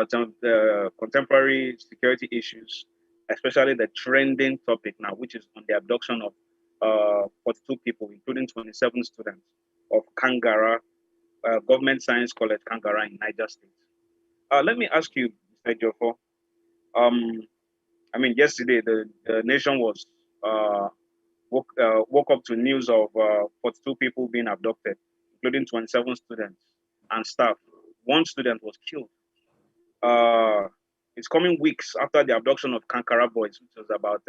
some contemporary security issues, especially the trending topic now, which is on the abduction of 42 people, including 27 students of Kangara, Government Science College, Kangara in Niger State. Let me ask you, Mr. Jofo. Um, I mean, yesterday the nation was uh, woke up to news of 42 people being abducted, including 27 students and staff. One student was killed. Uh, it's coming weeks after the abduction of Kankara boys, which was about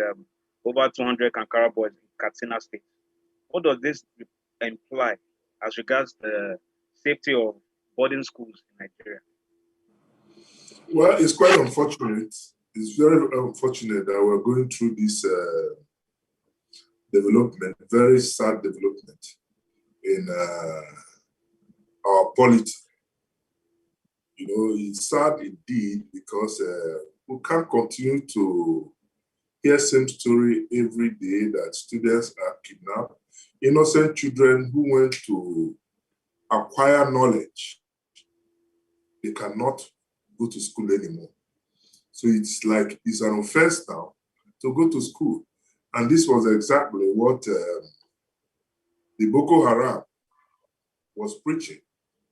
over 200 Kankara boys in Katsina State. What does this imply as regards the safety of boarding schools in Nigeria? Well, it's quite unfortunate. It's very unfortunate that we're going through this development, very sad development in our polity. You know, it's sad indeed because we can't continue to hear same story every day that students are kidnapped. Innocent children who went to acquire knowledge, they cannot go to school anymore. So it's like it's an offense now to go to school. And this was exactly what the Boko Haram was preaching,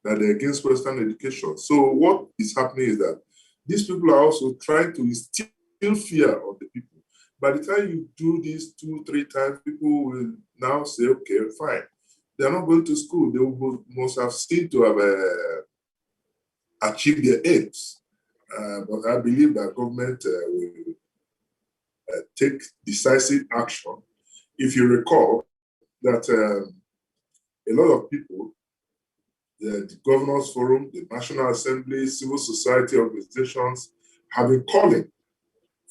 that they're against Western education. So what is happening is that these people are also trying to instill fear of the people. By the time you do this 2-3 times, people will now say, okay, fine. They're not going to school. They must have seen to have achieved their aims. But I believe that government will take decisive action. If you recall that a lot of people, the Governors Forum, the National Assembly, civil society organizations have been calling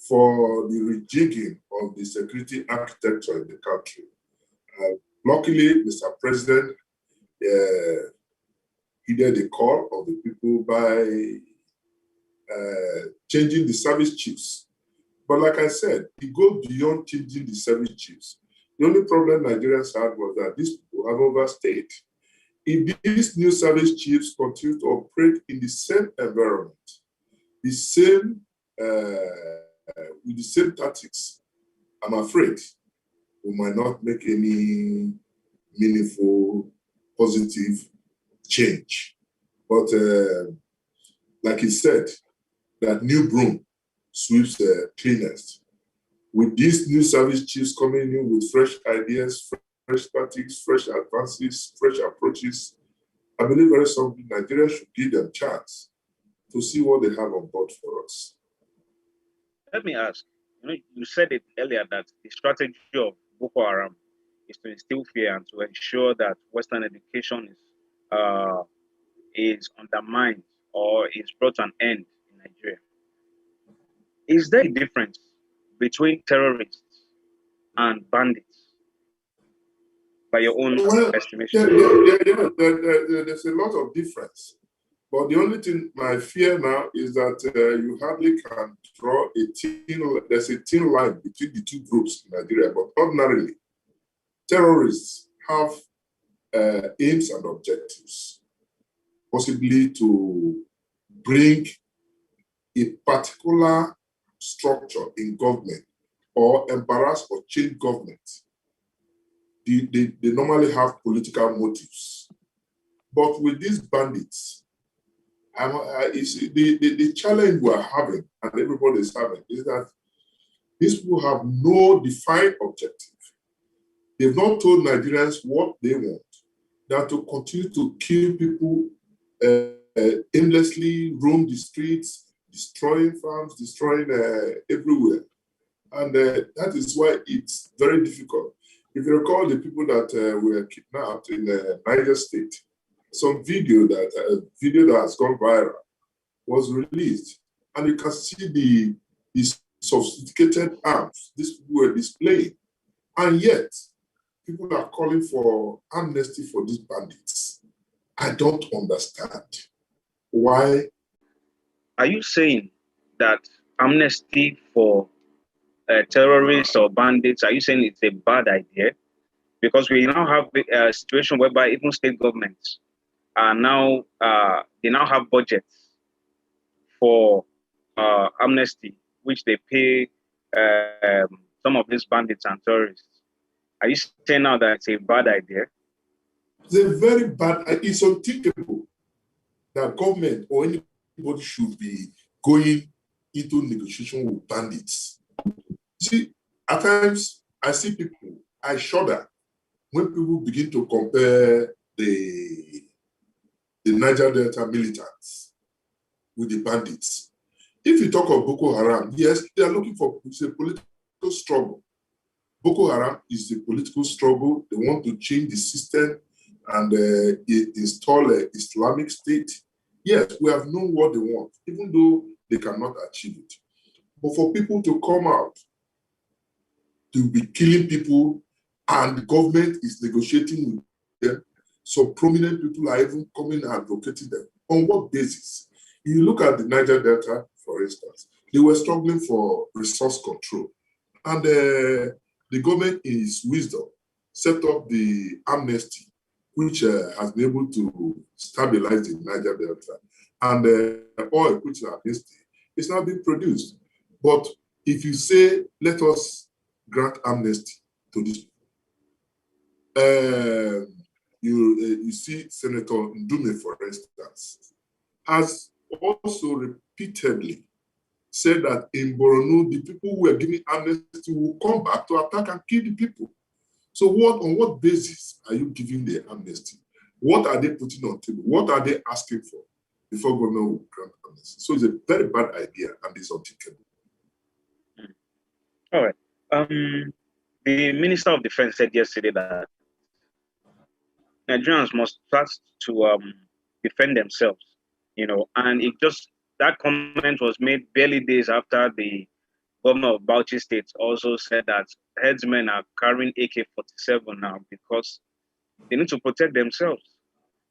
for the rejigging of the security architecture in the country. Luckily, Mr. President heeded the call of the people by changing the service chiefs. But like I said, it goes beyond changing the service chiefs. The only problem Nigerians had was that these people have overstayed. If these new service chiefs continue to operate in the same environment, the same with the same tactics, I'm afraid we might not make any meaningful, positive change. But like he said, that new broom sweeps the cleanest. With these new service chiefs coming in with fresh ideas, fresh tactics, fresh advances, fresh approaches, I believe very soon Nigeria should give them a chance to see what they have on board for us. Let me ask. You said it earlier that the strategy of Boko Haram is to instill fear and to ensure that Western education is undermined or is brought to an end in Nigeria. Is there a difference between terrorists and bandits, by your own Well, estimation? there's a lot of difference. But the only thing my fear now is that you hardly can draw there's a thin line between the two groups in Nigeria. But ordinarily, terrorists have aims and objectives, possibly to bring a particular structure in government or embarrass or change government. They normally have political motives. But with these bandits, the challenge we're having and everybody is having is that these people have no defined objective. They've not told Nigerians what they want, than to continue to kill people aimlessly, roam the streets, destroying farms, destroying everywhere. And that is why it's very difficult. If you recall the people that were kidnapped in Niger State, some video that has gone viral was released, and you can see the sophisticated arms these people were displaying, and yet people are calling for amnesty for these bandits. I don't understand why. Are you saying that amnesty for terrorists or bandits, are you saying it's a bad idea? Because we now have a situation whereby even state governments are now, they now have budgets for amnesty, which they pay some of these bandits and terrorists. Are you saying now that it's a bad idea? It's a very bad, it's unthinkable that government or anybody should be going into negotiation with bandits. See, at times I see people, I shudder when people begin to compare the Niger Delta militants with the bandits. If you talk of Boko Haram, yes, they are looking for it's a political struggle. Boko Haram is a political struggle. They want to change the system and install an Islamic State. Yes, we have known what they want, even though they cannot achieve it. But for people to come out to be killing people and the government is negotiating with them, so prominent people are even coming and advocating them. On what basis? You look at the Niger Delta, for instance, they were struggling for resource control. And the government, in its wisdom, set up the amnesty, which has been able to stabilize the Niger Delta. And oil, which is amnesty, is now being produced. But if you say, let us grant amnesty to this, you see Senator Ndume, for instance, has also repeatedly said that in Borno, the people who were giving amnesty will come back to attack and kill the people. So on what basis are you giving the amnesty? What are they putting on the table? What are they asking for before government will grant amnesty? So it's a very bad idea and it's unthinkable. All right. The Minister of Defense said yesterday that Nigerians must start to defend themselves, and it just that comment was made barely days after the governor of Bauchi State also said that headsmen are carrying AK-47 now because they need to protect themselves.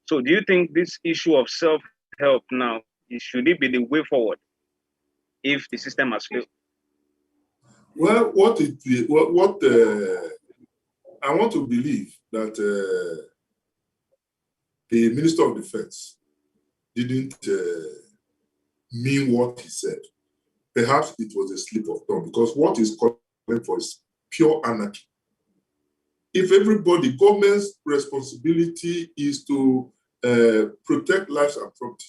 So, do you think this issue of self-help now should it be the way forward if the system has failed? Well, I want to believe that the Minister of Defense didn't mean what he said. Perhaps it was a slip of tongue because what he's calling for is pure anarchy. If everybody, government's responsibility is to protect lives and property.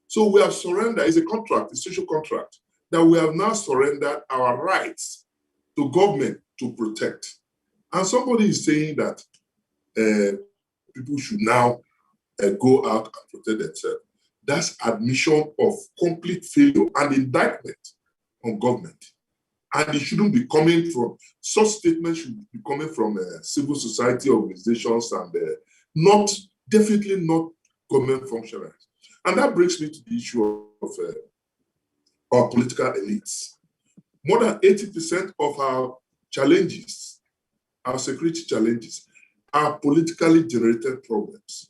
So we have surrendered, it's a contract, a social contract, that we have now surrendered our rights to government to protect. And somebody is saying that people should now go out and protect themselves. That's admission of complete failure and indictment on government. And it shouldn't be coming from, such statements should be coming from civil society organizations and definitely not government functionaries. And that brings me to the issue of our political elites. More than 80% of our challenges, our security challenges, are politically generated problems.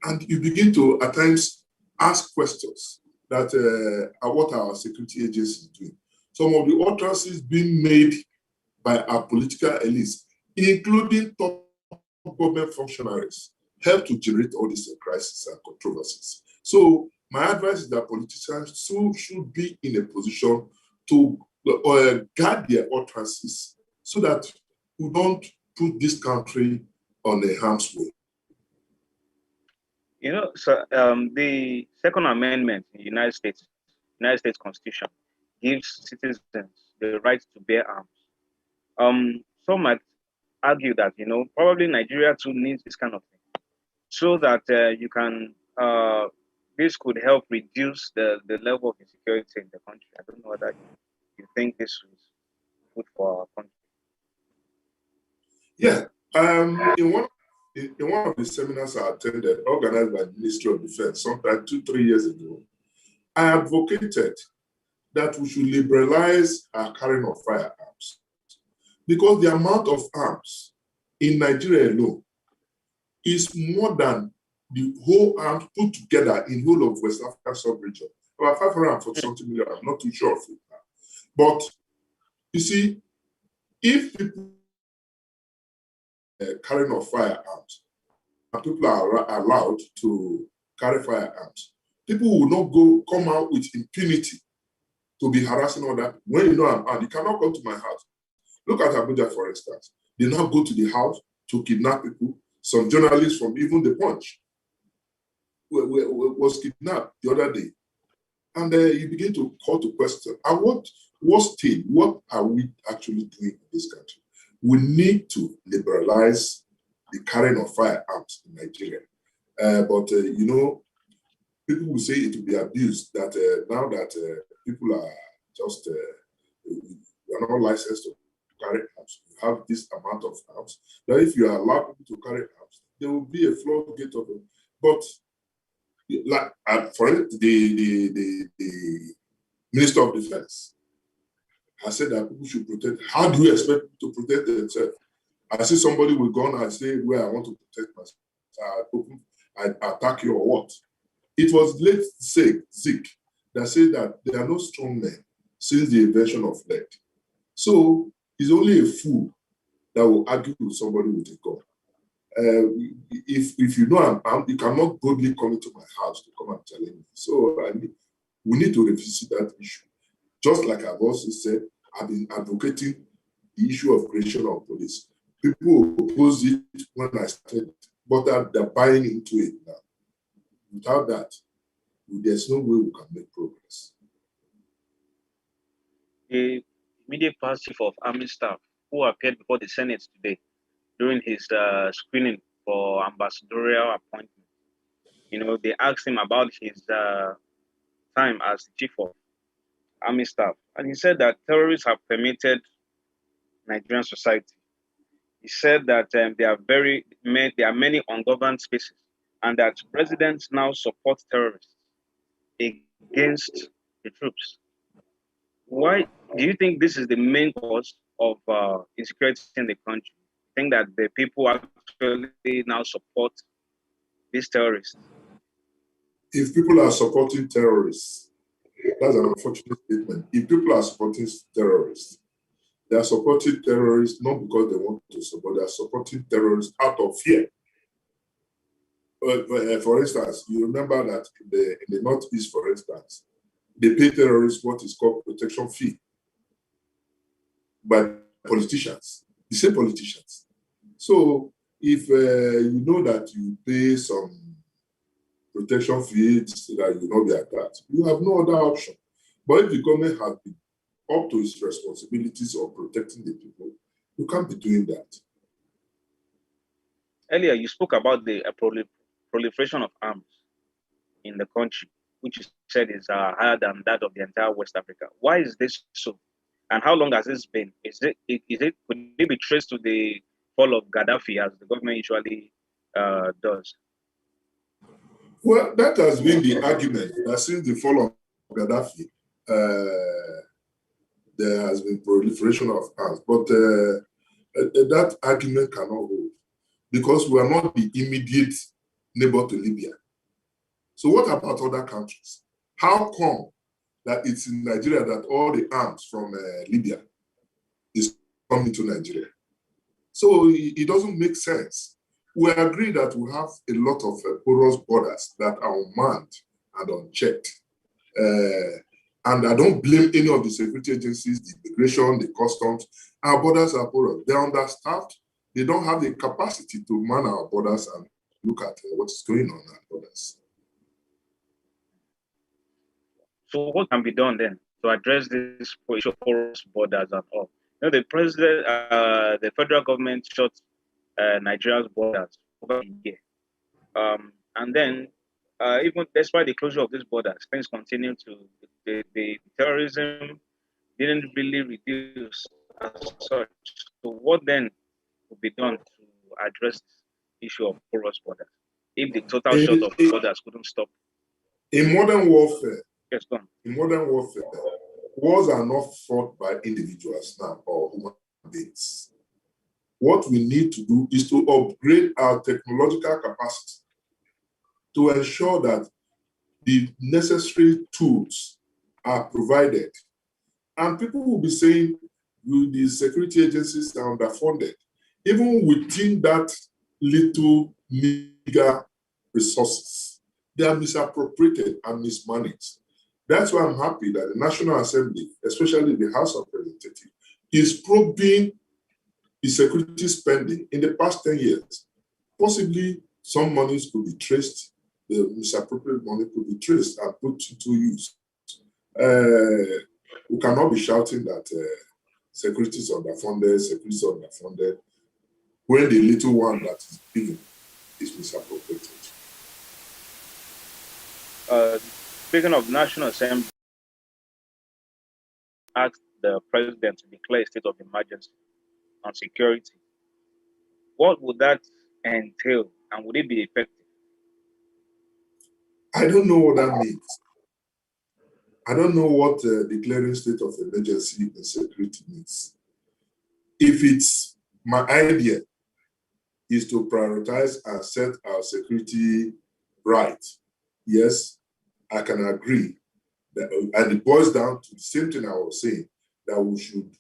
And you begin to, at times, ask questions that what are our security agencies doing? Some of the utterances being made by our political elites, including top government functionaries, help to generate all these crises and controversies. So my advice is that politicians should be in a position to guard their utterances so that we don't put this country on a harm's way. So the Second Amendment in the United States Constitution gives citizens the right to bear arms. Some might argue that probably Nigeria too needs this kind of thing, so that this could help reduce the level of insecurity in the country. I don't know whether you think this is good for our country. Yeah, in one of the seminars I attended, organized by the Ministry of Defense, sometime 2-3 years ago, I advocated that we should liberalize our carrying of firearms because the amount of arms in Nigeria alone is more than the whole arms put together in the whole of West African sub-region. About 540 something million, I'm not too sure of it now. But you see, if people carrying of firearms and people are allowed to carry firearms, People will not come out with impunity to be harassing other people. When you know I'm armed, you cannot come to my house. Look at Abuja, for instance. They now go to the house to kidnap people. Some journalists from even The Punch was kidnapped the other day. And you begin to call to question, and what are we actually doing in this country? We need to liberalize the carrying of firearms in Nigeria. But people will say it will be abused, that now that people are just, we are not licensed to carry arms. You have this amount of arms. That if you allow people to carry arms, there will be a floodgate of them. But like for instance, the Minister of Defense has said that people should protect. How do you expect people to protect themselves? I see somebody with gun, I say, well, I want to protect myself. I attack you or what? It was late Zeke that said that there are no strong men since the invention of lead. So it's only a fool that will argue with somebody with a gun. If you know I'm armed, you cannot boldly come into my house to come and challenge me. So we need to revisit that issue. Just like I've also said, I've been advocating the issue of creation of police. People opposed it when I started, but they're buying into it now. Without that, there's no way we can make progress. The immediate past chief of army staff who appeared before the Senate today during his screening for ambassadorial appointment, they asked him about his time as the chief of army staff, and he said that terrorists have permeated Nigerian society. He said that there are many ungoverned spaces, and that presidents now support terrorists against the troops. Why do you think this is the main cause of insecurity in the country? I think that the people actually now support these terrorists. If people are supporting terrorists, that's an unfortunate statement. If people are supporting terrorists, they are supporting terrorists not because they want to support, they are supporting terrorists out of fear. For instance, you remember that in the Northeast, for instance, they pay terrorists what is called protection fee by politicians, the same politicians. So if you know that you pay some protection fees so that you will not be attacked, you have no other option. But if the government has been up to its responsibilities of protecting the people, you can't be doing that. Earlier, you spoke about the proliferation of arms in the country, which you said is higher than that of the entire West Africa. Why is this so? And how long has this been? Could it be traced to the fall of Gaddafi, as the government usually does? Well, that has been the argument that since the fall of Gaddafi, there has been proliferation of arms. But that argument cannot hold because we are not the immediate neighbor to Libya. So what about other countries? How come that it's in Nigeria that all the arms from Libya is coming to Nigeria? So it doesn't make sense. We agree that we have a lot of porous borders that are unmanned and unchecked. And I don't blame any of the security agencies, the immigration, the customs. Our borders are porous. They're understaffed. They don't have the capacity to man our borders and look at what's going on our borders. So what can be done then to address this issue of porous borders and all? The president, the federal government shut Nigeria's borders over a year. And then, even despite the closure of these borders, things continue the terrorism didn't really reduce as such. So what then would be done to address this issue of porous borders if the total shut of borders couldn't stop? In modern warfare, yes, go on. In modern warfare, wars are not fought by individuals now or human beings. What we need to do is to upgrade our technological capacity to ensure that the necessary tools are provided. And people will be saying the security agencies are underfunded. Even within that little meager resources, They are misappropriated and mismanaged. That's why I'm happy that the National Assembly, especially the House of Representatives, is probing the security spending in the past 10 years. Possibly some monies could be traced, the misappropriated money could be traced and put to use. We cannot be shouting that security is underfunded, when the little one that is being is misappropriated. Speaking of National Assembly, asked the president to declare a state of emergency on security. What would that entail, and would it be effective? I don't know what that means. I don't know what declaring state of emergency in security means. If it's my idea is to prioritize and set our security right, yes, I can agree. That, and it boils down to the same thing I was saying, that we should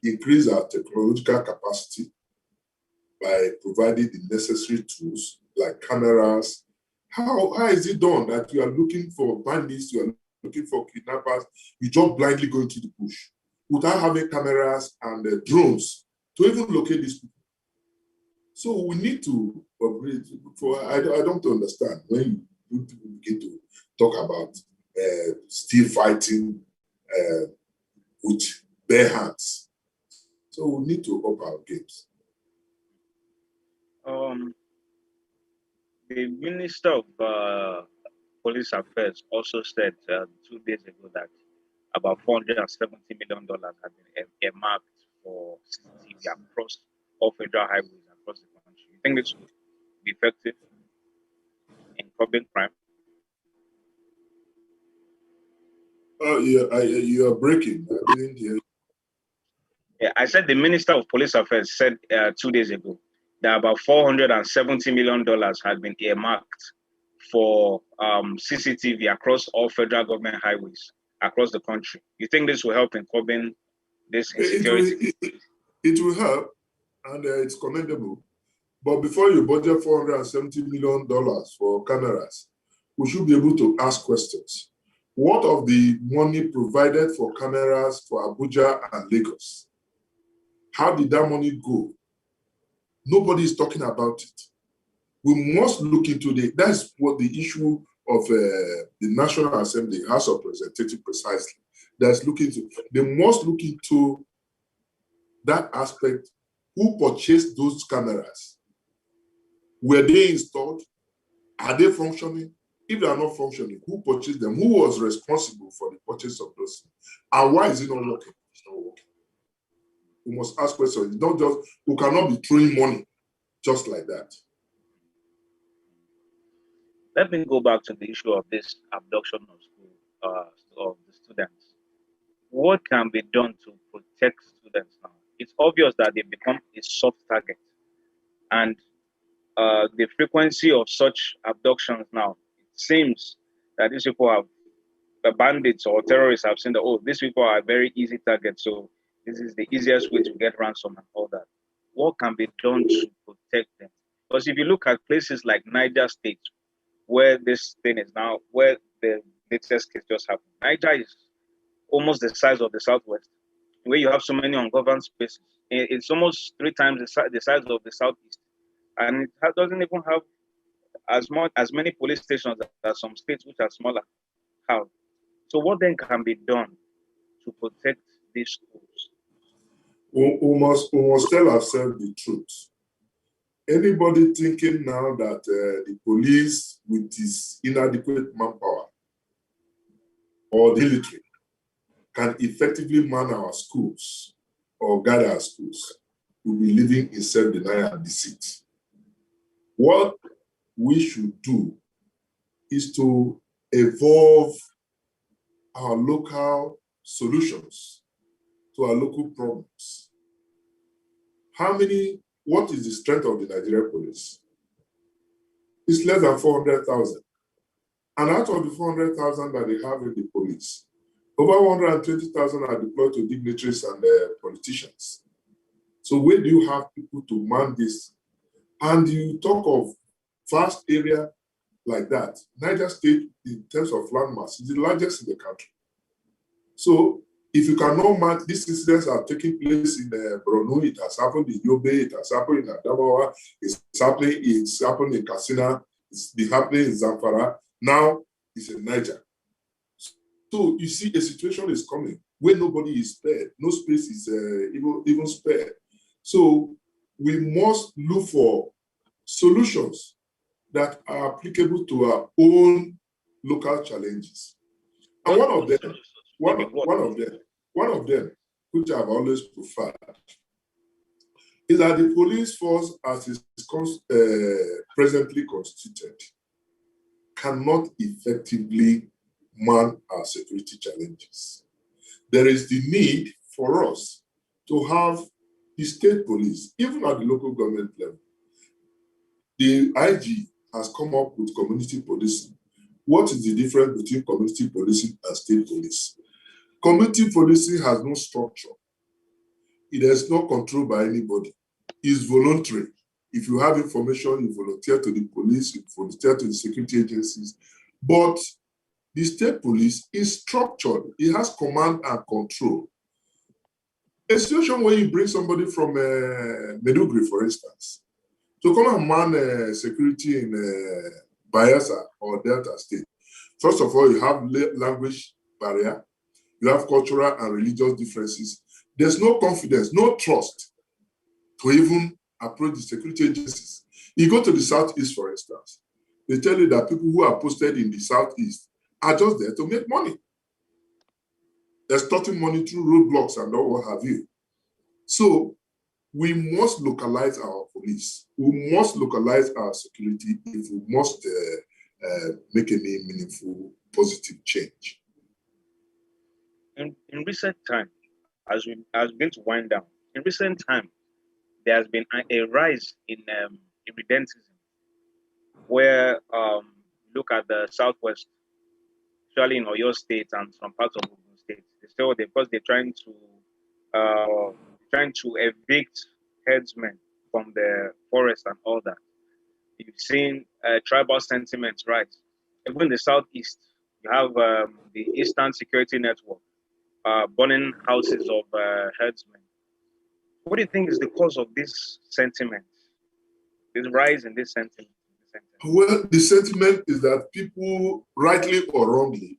increase our technological capacity by providing the necessary tools like cameras. How is it done that you are looking for bandits, you are looking for kidnappers, you just blindly go into the bush without having cameras and drones to even locate these people? So we need to upgrade. I don't understand when people begin to talk about still fighting with bare hands. So we need to up our games. The Minister of Police Affairs also said 2 days ago that about $470 million had been earmarked for CCTV across all federal highways across the country. You think this would be effective in curbing crime? Oh, yeah, you are breaking. I didn't hear you. Yeah, I said the Minister of Police Affairs said 2 days ago that about $470 million had been earmarked for CCTV across all federal government highways across the country. You think this will help in curbing this insecurity? It will help, and it's commendable. But before you budget $470 million for cameras, we should be able to ask questions. What of the money provided for cameras for Abuja and Lagos? How did that money go? Nobody is talking about it. We must look into that's what the issue of the National Assembly, House of Representatives precisely, that's looking to. They must look into that aspect. Who purchased those cameras? Were they installed? Are they functioning? If they are not functioning, who purchased them? Who was responsible for the purchase of those? And why is it not working? It's not working. We must ask questions. Don't just, we cannot be throwing money just like that. Let me go back to the issue of this abduction of of the students. What can be done to protect students now? It's obvious that they become a soft target, and the frequency of such abductions now, it seems that these people have, the bandits or terrorists have seen that, oh, these people are very easy targets, so this is the easiest way to get ransom and all that. What can be done to protect them? Because if you look at places like Niger State, where this thing is now, where the latest case just happened, Niger is almost the size of the Southwest, where you have so many ungoverned spaces. It's almost 3 times the size of the Southeast, and it doesn't even have as many police stations as some states which are smaller have. So what then can be done to protect these schools? We must tell ourselves the truth. Anybody thinking now that the police with its inadequate manpower or the military can effectively man our schools or guide our schools will be living in self-denial and deceit. What we should do is to evolve our local solutions to our local problems. What is the strength of the Nigerian police? It's less than 400,000. And out of the 400,000 that they have in the police, over 120,000 are deployed to dignitaries and politicians. So where do you have people to man this? And you talk of vast area like that. Niger State, in terms of land mass, is the largest in the country. So if you cannot match, these incidents are taking place in Borno, it has happened in Yobe, it has happened in Adamawa, it's happened in Katsina, it's been happening in Zamfara, now it's in Niger. So you see a situation is coming where nobody is spared, no space is even spared. So we must look for solutions that are applicable to our own local challenges. And one of them, which I've always preferred, is that the police force, as is presently constituted, cannot effectively man our security challenges. There is the need for us to have the state police, even at the local government level. The IG has come up with community policing. What is the difference between community policing and state police? Community policing has no structure. It is not controlled by anybody. It's voluntary. If you have information, you volunteer to the police, you volunteer to the security agencies. But the state police is structured. It has command and control. A situation where you bring somebody from Medugri, for instance, to come and man security in Bayelsa or Delta State. First of all, you have language barrier. You have cultural and religious differences. There's no confidence, no trust to even approach the security agencies. You go to the Southeast, for instance, they tell you that people who are posted in the Southeast are just there to make money. Extorting money through roadblocks and all what have you. So we must localize our police. We must localize our security if we must make any meaningful, positive change. In recent time, as we begin to wind down, in recent time, there has been a rise in irredentism, where look at the Southwest, especially in Oyo State and some parts of Ogun State. They say because they're trying to evict herdsmen from the forest and all that. You've seen tribal sentiments rise. Even in the Southeast, you have the Eastern Security Network burning houses of herdsmen. What do you think is the cause of this sentiment, this rise in this sentiment? Well, the sentiment is that people, rightly or wrongly,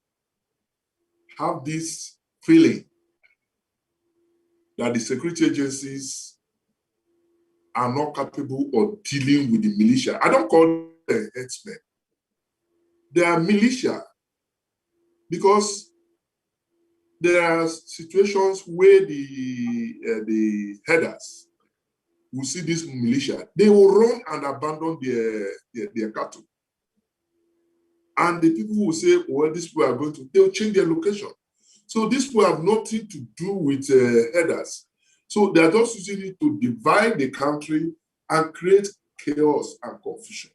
have this feeling that the security agencies are not capable of dealing with the militia. I don't call them herdsmen. They are militia because there are situations where the headers will see this militia. They will run and abandon their cattle. And the people will say, well, these people are going to, they'll change their location. So these people have nothing to do with headers. So they are just using it to divide the country and create chaos and confusion.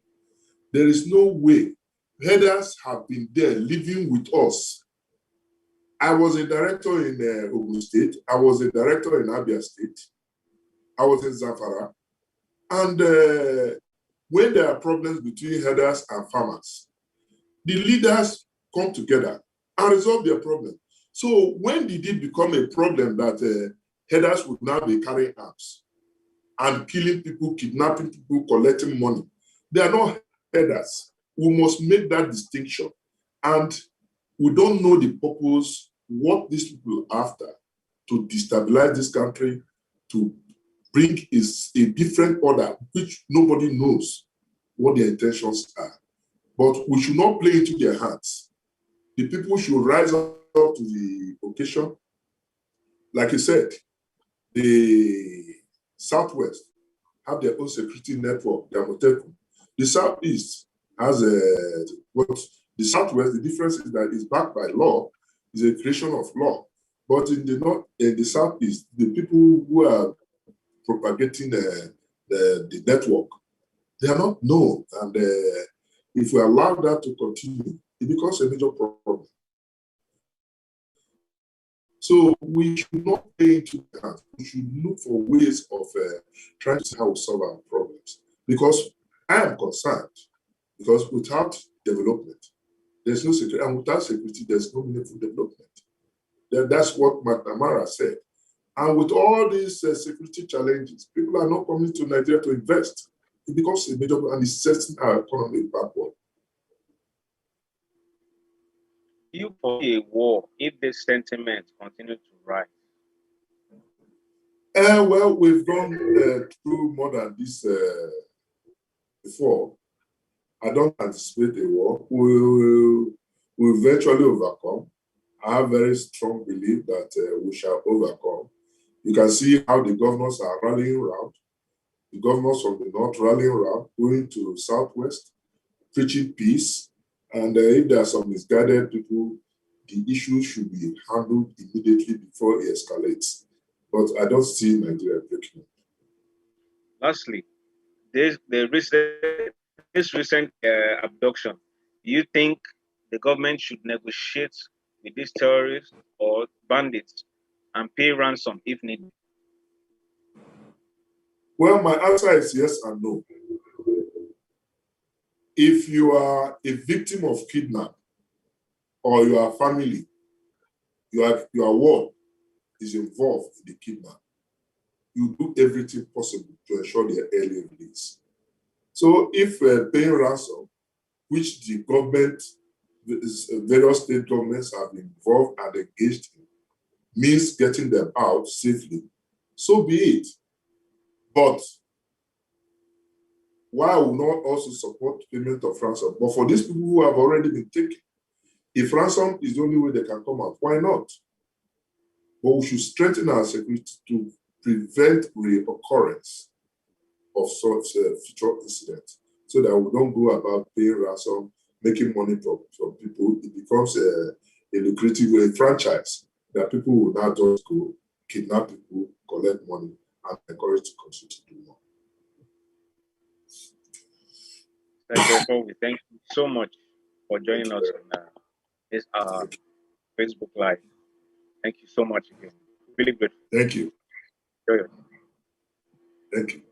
There is no way. Headers have been there living with us. I was a director in Ogun State. I was a director in Abia State. I was in Zamfara. And when there are problems between headers and farmers, the leaders come together and resolve their problem. So when did it become a problem that headers would now be carrying arms and killing people, kidnapping people, collecting money? They are not headers. We must make that distinction. And we don't know the purpose, what these people are after, to destabilize this country, to bring a different order, which nobody knows what their intentions are. But we should not play into their hands. The people should rise up to the occasion. Like I said, the Southwest have their own security network, their Moteku. The Southeast has what the Southwest, the difference is that it's backed by law, is a creation of law. But in the North, in the Southeast, the people who are propagating the network, they are not known. And if we allow that to continue, it becomes a major problem. So we should not play into that. We should look for ways of trying to see how we solve our problems. Because I am concerned, because without development. There's no security, and without security, there's no meaningful development. That's what McNamara said. And with all these security challenges, people are not coming to Nigeria to invest. It becomes a major, and it's setting our economy backward. Do you foresee a war if this sentiment continues to rise? Well, we've gone through more than this before. I don't anticipate a war. We'll eventually overcome. I have very strong belief that we shall overcome. You can see how the governors are rallying around. The governors from the north rallying around, going to southwest, preaching peace. And if there are some misguided people, the issue should be handled immediately before it escalates. But I don't see Nigeria breaking up. Lastly, this recent abduction, do you think the government should negotiate with these terrorists or bandits and pay ransom if needed? Well, my answer is yes and no. If you are a victim of kidnapping or your family, your ward is involved in the kidnap, you do everything possible to ensure their early release. So if paying ransom, which the government, various state governments have been involved and engaged in, means getting them out safely, so be it. But why I will not also support payment of ransom? But for these people who have already been taken, if ransom is the only way they can come out, why not? But we should strengthen our security to prevent reoccurrence of such future incidents so that we don't go about paying ransom, making money from people. It becomes a lucrative way, franchise that people will now just go kidnap people, collect money, and encourage to continue to do more. Thank you so much for joining us on this Facebook Live. Thank you so much again. Really good. Thank you. Enjoy it. Thank you.